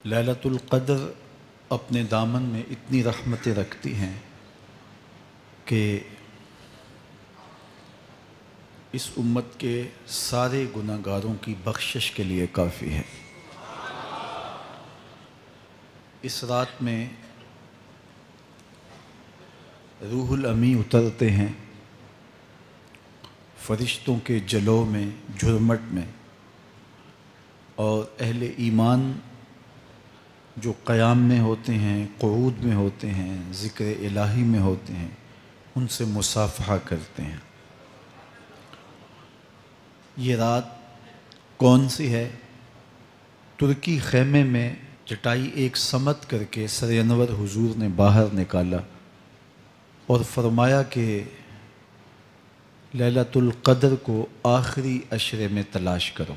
لیلۃ القدر اپنے دامن میں اتنی رحمتیں رکھتی ہیں کہ اس امت کے سارے گناہ گاروں کی بخشش کے لیے کافی ہے۔ اس رات میں روح الامی اترتے ہیں فرشتوں کے جلو میں، جھرمٹ میں، اور اہل ایمان جو قیام میں ہوتے ہیں، قعود میں ہوتے ہیں، ذکر الہی میں ہوتے ہیں، ان سے مصافحہ کرتے ہیں۔ یہ رات کون سی ہے؟ ترکی خیمے میں چٹائی ایک سمت کر کے سر انور حضور نے باہر نکالا اور فرمایا کہ لیلۃ القدر کو آخری عشرے میں تلاش کرو۔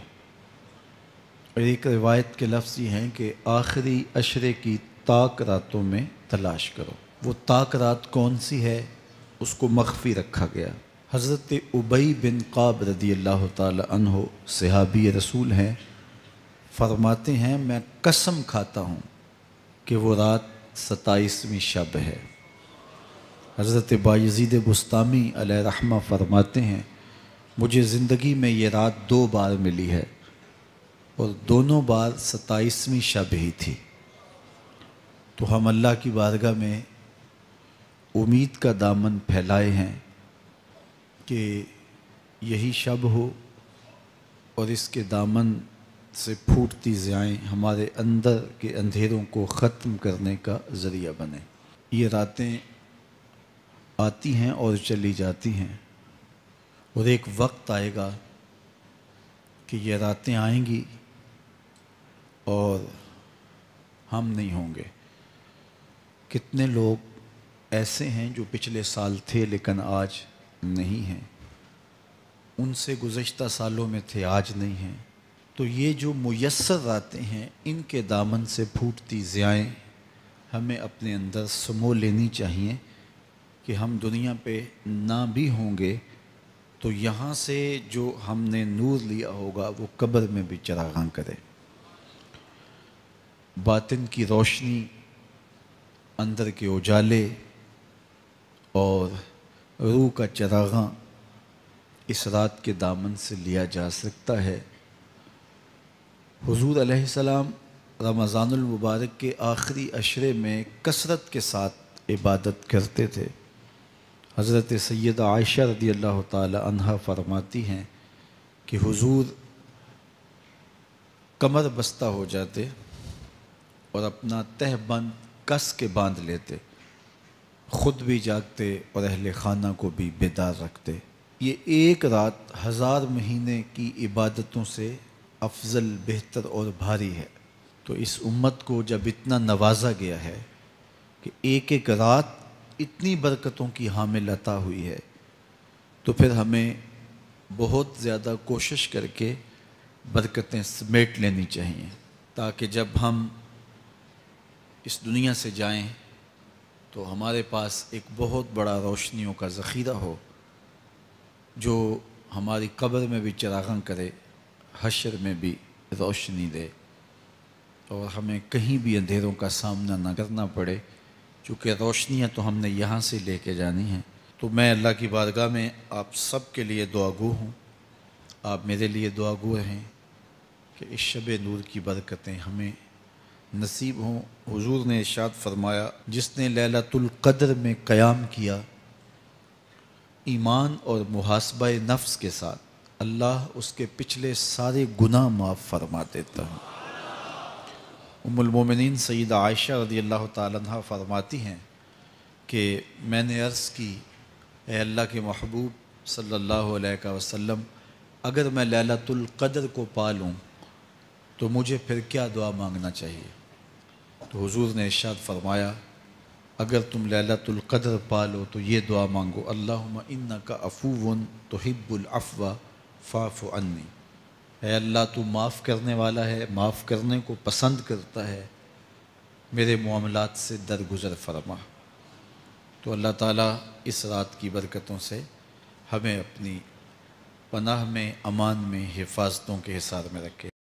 اور ایک روایت کے لفظ یہ ہیں کہ آخری عشرے کی تاک راتوں میں تلاش کرو۔ وہ تاک رات کون سی ہے؟ اس کو مخفی رکھا گیا۔ حضرت ابی بن کعب رضی اللہ تعالی عنہ صحابی رسول ہیں، فرماتے ہیں میں قسم کھاتا ہوں کہ وہ رات 27ویں شب ہے۔ حضرت بایزید بسطامی علیہ رحمہ فرماتے ہیں مجھے زندگی میں یہ رات 2 بار ملی ہے اور دونوں بار 27ویں شب ہی تھی۔ تو ہم اللہ کی بارگاہ میں امید کا دامن پھیلائے ہیں کہ یہی شب ہو اور اس کے دامن سے پھوٹتی ضیائیں ہمارے اندر کے اندھیروں کو ختم کرنے کا ذریعہ بنے۔ یہ راتیں آتی ہیں اور چلی جاتی ہیں، اور ایک وقت آئے گا کہ یہ راتیں آئیں گی اور ہم نہیں ہوں گے۔ کتنے لوگ ایسے ہیں جو پچھلے سال تھے لیکن آج نہیں ہیں، ان سے گزشتہ سالوں میں تھے آج نہیں ہیں۔ تو یہ جو میسر راتیں ہیں ان کے دامن سے پھوٹتی ضیائیں ہمیں اپنے اندر سمو لینی چاہیے کہ ہم دنیا پہ نہ بھی ہوں گے تو یہاں سے جو ہم نے نور لیا ہوگا وہ قبر میں بھی چراغاں کرے۔ باطن کی روشنی، اندر کے اجالے اور روح کا چراغاں اس رات کے دامن سے لیا جا سکتا ہے۔ حضور علیہ السلام رمضان المبارک کے آخری عشرے میں کثرت کے ساتھ عبادت کرتے تھے۔ حضرت سیدہ عائشہ رضی اللہ تعالی عنہا فرماتی ہیں کہ حضور کمر بستہ ہو جاتے اور اپنا تہ بند کس کے باندھ لیتے، خود بھی جاگتے اور اہل خانہ کو بھی بیدار رکھتے۔ یہ ایک رات 1000 مہینے کی عبادتوں سے افضل، بہتر اور بھاری ہے۔ تو اس امت کو جب اتنا نوازا گیا ہے کہ ایک ایک رات اتنی برکتوں کی حامل عطا ہوئی ہے، تو پھر ہمیں بہت زیادہ کوشش کر کے برکتیں سمیٹ لینی چاہیے تاکہ جب ہم اس دنیا سے جائیں تو ہمارے پاس ایک بہت بڑا روشنیوں کا ذخیرہ ہو جو ہماری قبر میں بھی چراغاں کرے، حشر میں بھی روشنی دے، اور ہمیں کہیں بھی اندھیروں کا سامنا نہ کرنا پڑے، چونکہ روشنیاں تو ہم نے یہاں سے لے کے جانی ہیں۔ تو میں اللہ کی بارگاہ میں آپ سب کے لیے دعا گو ہوں، آپ میرے لیے دعا گو رہیں کہ اس شب نور کی برکتیں ہمیں نصیب ہوں۔ حضور نے ارشاد فرمایا جس نے لیلۃ القدر میں قیام کیا ایمان اور محاسبہ نفس کے ساتھ، اللہ اس کے پچھلے سارے گناہ معاف فرما دیتا ہے۔ ام المومنین سیدہ عائشہ رضی اللہ تعالیٰ عنہ فرماتی ہیں کہ میں نے عرض کی اے اللہ کے محبوب صلی اللہ علیہ وسلم، اگر میں لیلۃ القدر کو پا لوں تو مجھے پھر کیا دعا مانگنا چاہیے؟ تو حضور نے ارشاد فرمایا اگر تم لیلۃ القدر پا لو تو یہ دعا مانگو، اللہم انک عفو تحب العفو فاعف عنی، اے اللہ تو معاف کرنے والا ہے، معاف کرنے کو پسند کرتا ہے، میرے معاملات سے درگزر فرما۔ تو اللہ تعالیٰ اس رات کی برکتوں سے ہمیں اپنی پناہ میں، امان میں، حفاظتوں کے حصار میں رکھے۔